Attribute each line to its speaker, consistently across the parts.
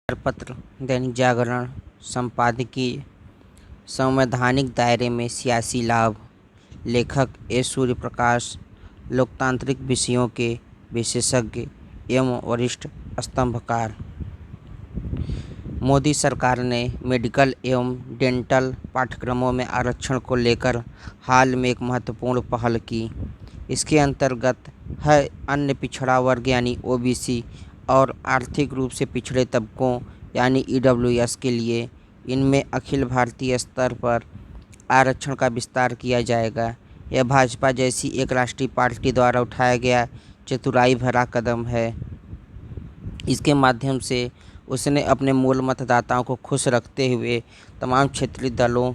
Speaker 1: पत्र, दैनिक जागरण, संपादकीय, संवैधानिक दायरे में सियासी लाभ। लेखक ए सूर्यप्रकाश, लोकतांत्रिक विषयों के विशेषज्ञ एवं वरिष्ठ स्तंभकार। मोदी सरकार ने मेडिकल एवं डेंटल पाठ्यक्रमों में आरक्षण को लेकर हाल में एक महत्वपूर्ण पहल की। इसके अंतर्गत है अन्य पिछड़ा वर्ग यानी ओबीसी और आर्थिक रूप से पिछड़े तबकों यानी ईडब्ल्यूएस के लिए इनमें अखिल भारतीय स्तर पर आरक्षण का विस्तार किया जाएगा। यह भाजपा जैसी एक राष्ट्रीय पार्टी द्वारा उठाया गया चतुराई भरा कदम है। इसके माध्यम से उसने अपने मूल मतदाताओं को खुश रखते हुए तमाम क्षेत्रीय दलों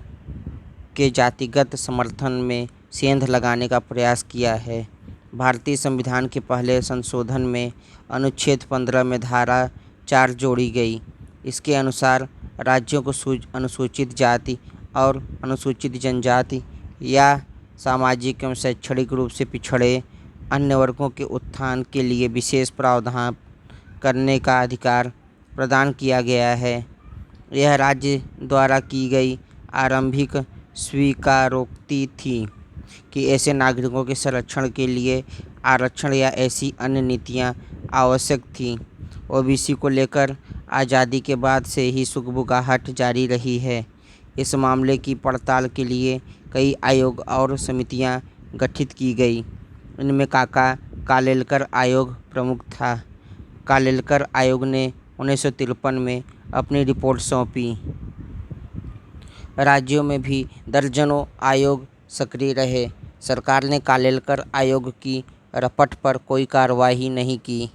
Speaker 1: के जातिगत समर्थन में सेंध लगाने का प्रयास किया है। भारतीय संविधान के पहले संशोधन में अनुच्छेद 15 में धारा 4 जोड़ी गई। इसके अनुसार राज्यों को अनुसूचित जाति और अनुसूचित जनजाति या सामाजिक एवं शैक्षणिक रूप से पिछड़े अन्य वर्गों के उत्थान के लिए विशेष प्रावधान करने का अधिकार प्रदान किया गया है। यह राज्य द्वारा की गई आरंभिक स्वीकारोक्ति थी कि ऐसे नागरिकों के संरक्षण के लिए आरक्षण या ऐसी अन्य नीतियां आवश्यक थीं। ओबीसी को लेकर आज़ादी के बाद से ही सुगबुगाहट जारी रही है। इस मामले की पड़ताल के लिए कई आयोग और समितियां गठित की गई। इनमें काका कालेलकर आयोग प्रमुख था। कालेलकर आयोग ने 1953 में अपनी रिपोर्ट सौंपी। राज्यों में भी दर्जनों आयोग सक्रिय रहे। सरकार ने कालेलकर आयोग की रपट पर कोई कार्रवाई नहीं की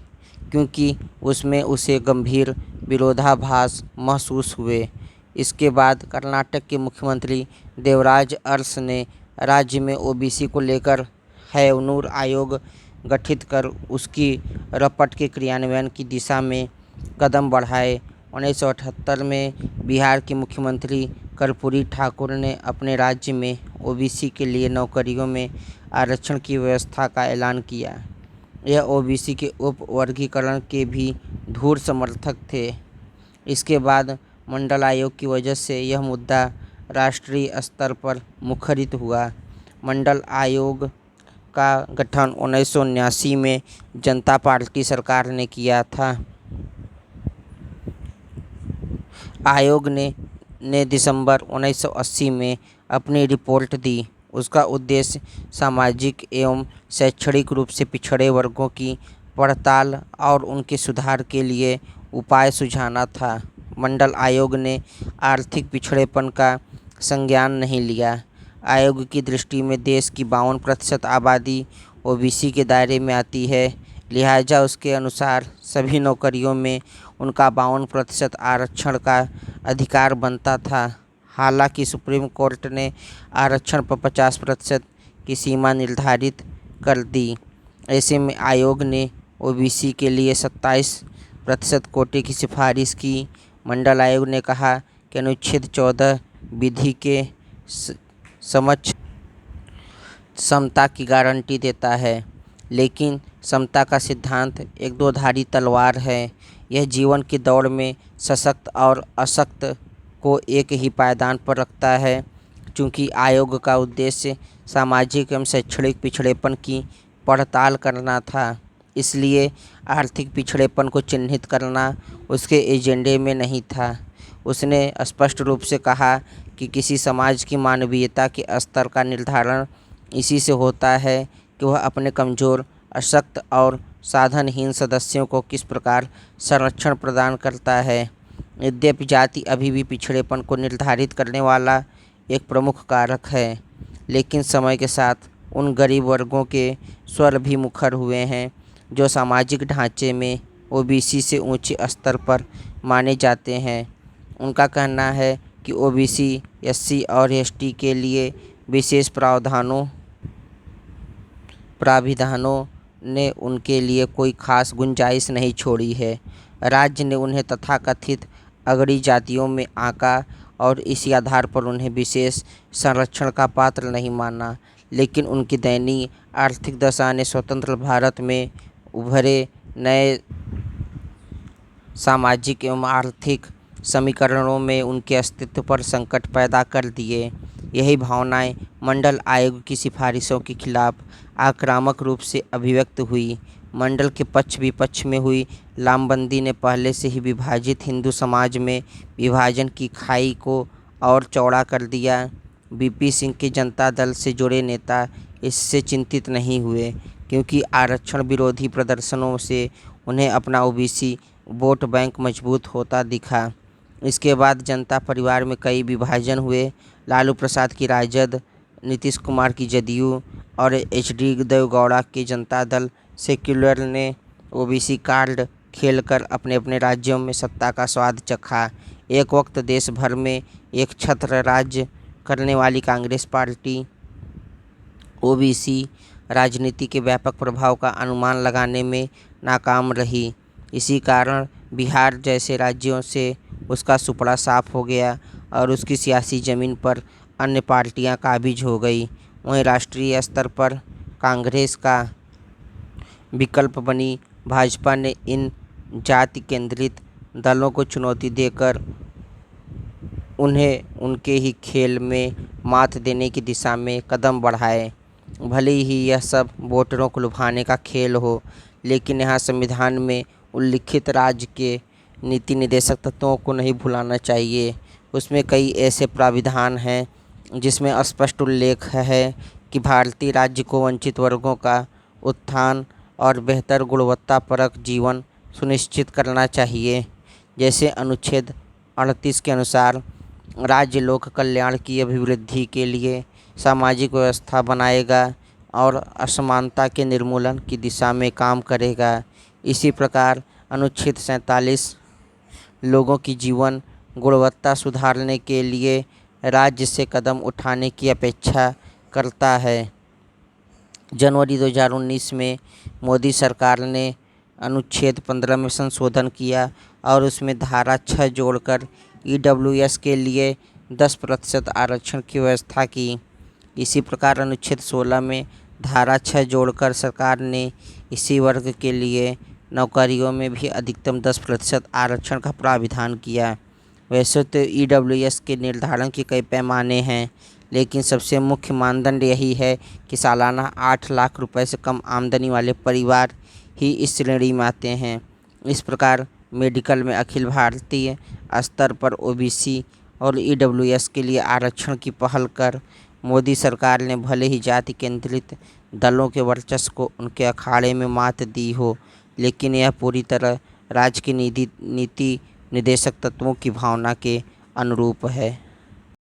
Speaker 1: क्योंकि उसमें उसे गंभीर विरोधाभास महसूस हुए। इसके बाद कर्नाटक के मुख्यमंत्री देवराज अरस ने राज्य में ओबीसी को लेकर हैवनूर आयोग गठित कर उसकी रपट के क्रियान्वयन की दिशा में कदम बढ़ाए। 1978 में बिहार के मुख्यमंत्री कर्पूरी ठाकुर ने अपने राज्य में ओबीसी के लिए नौकरियों में आरक्षण की व्यवस्था का ऐलान किया। यह ओबीसी के उप वर्गीकरण के भी धूर समर्थक थे। इसके बाद मंडल आयोग की वजह से यह मुद्दा राष्ट्रीय स्तर पर मुखरित हुआ। मंडल आयोग का गठन 1979 में जनता पार्टी सरकार ने किया था। आयोग ने दिसंबर 1980 में अपनी रिपोर्ट दी। उसका उद्देश्य सामाजिक एवं शैक्षणिक रूप से पिछड़े वर्गों की पड़ताल और उनके सुधार के लिए उपाय सुझाना था। मंडल आयोग ने आर्थिक पिछड़ेपन का संज्ञान नहीं लिया। आयोग की दृष्टि में देश की 52% आबादी ओबीसी के दायरे में आती है, लिहाजा उसके अनुसार सभी नौकरियों में उनका 52% आरक्षण का अधिकार बनता था। हालांकि सुप्रीम कोर्ट ने आरक्षण पर 50% की सीमा निर्धारित कर दी। ऐसे में आयोग ने ओबीसी के लिए 27% कोटे की सिफारिश की। मंडल आयोग ने कहा कि अनुच्छेद 14 विधि के समक्ष समता की गारंटी देता है, लेकिन समता का सिद्धांत एक दो-धारी तलवार है। यह जीवन की दौड़ में सशक्त और अशक्त को एक ही पायदान पर रखता है। चूँकि आयोग का उद्देश्य सामाजिक एवं शैक्षणिक पिछड़ेपन की पड़ताल करना था, इसलिए आर्थिक पिछड़ेपन को चिन्हित करना उसके एजेंडे में नहीं था। उसने स्पष्ट रूप से कहा कि किसी समाज की मानवीयता के स्तर का निर्धारण इसी से होता है कि वह अपने कमज़ोर, अशक्त और साधनहीन सदस्यों को किस प्रकार संरक्षण प्रदान करता है। यद्यपि जाति अभी भी पिछड़ेपन को निर्धारित करने वाला एक प्रमुख कारक है, लेकिन समय के साथ उन गरीब वर्गों के स्वर भी मुखर हुए हैं जो सामाजिक ढांचे में ओबीसी से ऊंचे स्तर पर माने जाते हैं। उनका कहना है कि ओबीसी, एससी और एसटी के लिए विशेष प्राविधानों ने उनके लिए कोई खास गुंजाइश नहीं छोड़ी है। राज्य ने उन्हें तथाकथित अगड़ी जातियों में आंका और इसी आधार पर उन्हें विशेष संरक्षण का पात्र नहीं माना, लेकिन उनकी दयनीय आर्थिक दशा ने स्वतंत्र भारत में उभरे नए सामाजिक एवं आर्थिक समीकरणों में उनके अस्तित्व पर संकट पैदा कर दिए। यही भावनाएं मंडल आयोग की सिफारिशों के खिलाफ आक्रामक रूप से अभिव्यक्त हुई। मंडल के पक्ष विपक्ष में हुई लामबंदी ने पहले से ही विभाजित हिंदू समाज में विभाजन की खाई को और चौड़ा कर दिया। बीपी सिंह के जनता दल से जुड़े नेता इससे चिंतित नहीं हुए, क्योंकि आरक्षण विरोधी प्रदर्शनों से उन्हें अपना ओबीसी वोट बैंक मजबूत होता दिखा। इसके बाद जनता परिवार में कई विभाजन हुए। लालू प्रसाद की राजद, नीतीश कुमार की जदयू और एचडी देवेगौड़ा के जनता दल सेक्युलर ने ओबीसी कार्ड खेलकर अपने अपने राज्यों में सत्ता का स्वाद चखा। एक वक्त देश भर में एक छत्र राज्य करने वाली कांग्रेस पार्टी ओबीसी राजनीति के व्यापक प्रभाव का अनुमान लगाने में नाकाम रही। इसी कारण बिहार जैसे राज्यों से उसका सुपड़ा साफ हो गया और उसकी सियासी ज़मीन पर अन्य पार्टियां काबिज हो गई। वहीं राष्ट्रीय स्तर पर कांग्रेस का विकल्प बनी भाजपा ने इन जाति केंद्रित दलों को चुनौती देकर उन्हें उनके ही खेल में मात देने की दिशा में कदम बढ़ाए। भले ही यह सब वोटरों को लुभाने का खेल हो, लेकिन यहाँ संविधान में उल्लिखित राज्य के नीति निर्देशक तत्वों को नहीं भुलाना चाहिए। उसमें कई ऐसे प्राविधान हैं जिसमें स्पष्ट उल्लेख है कि भारतीय राज्य को वंचित वर्गों का उत्थान और बेहतर गुणवत्तापरक जीवन सुनिश्चित करना चाहिए। जैसे अनुच्छेद 38 के अनुसार राज्य लोक कल्याण की अभिवृद्धि के लिए सामाजिक व्यवस्था बनाएगा और असमानता के निर्मूलन की दिशा में काम करेगा। इसी प्रकार अनुच्छेद 47 लोगों की जीवन गुणवत्ता सुधारने के लिए राज्य से कदम उठाने की अपेक्षा करता है। जनवरी 2019 में मोदी सरकार ने अनुच्छेद 15 में संशोधन किया और उसमें धारा 6 जोड़कर ईडब्ल्यूएस के लिए 10% आरक्षण की व्यवस्था की। इसी प्रकार अनुच्छेद 16 में धारा 6 जोड़कर सरकार ने इसी वर्ग के लिए नौकरियों में भी अधिकतम 10% आरक्षण का प्राविधान किया। वैसे तो ईडब्ल्यूएस के निर्धारण के कई पैमाने हैं, लेकिन सबसे मुख्य मानदंड यही है कि सालाना 8 लाख रुपए से कम आमदनी वाले परिवार ही इस श्रेणी में आते हैं। इस प्रकार मेडिकल में अखिल भारतीय स्तर पर ओबीसी और ईडब्ल्यूएस के लिए आरक्षण की पहल कर मोदी सरकार ने भले ही जाति केंद्रित दलों के वर्चस्व को उनके अखाड़े में मात दी हो, लेकिन यह पूरी तरह राज्य की नीति निर्देशक तत्वों की भावना के अनुरूप है।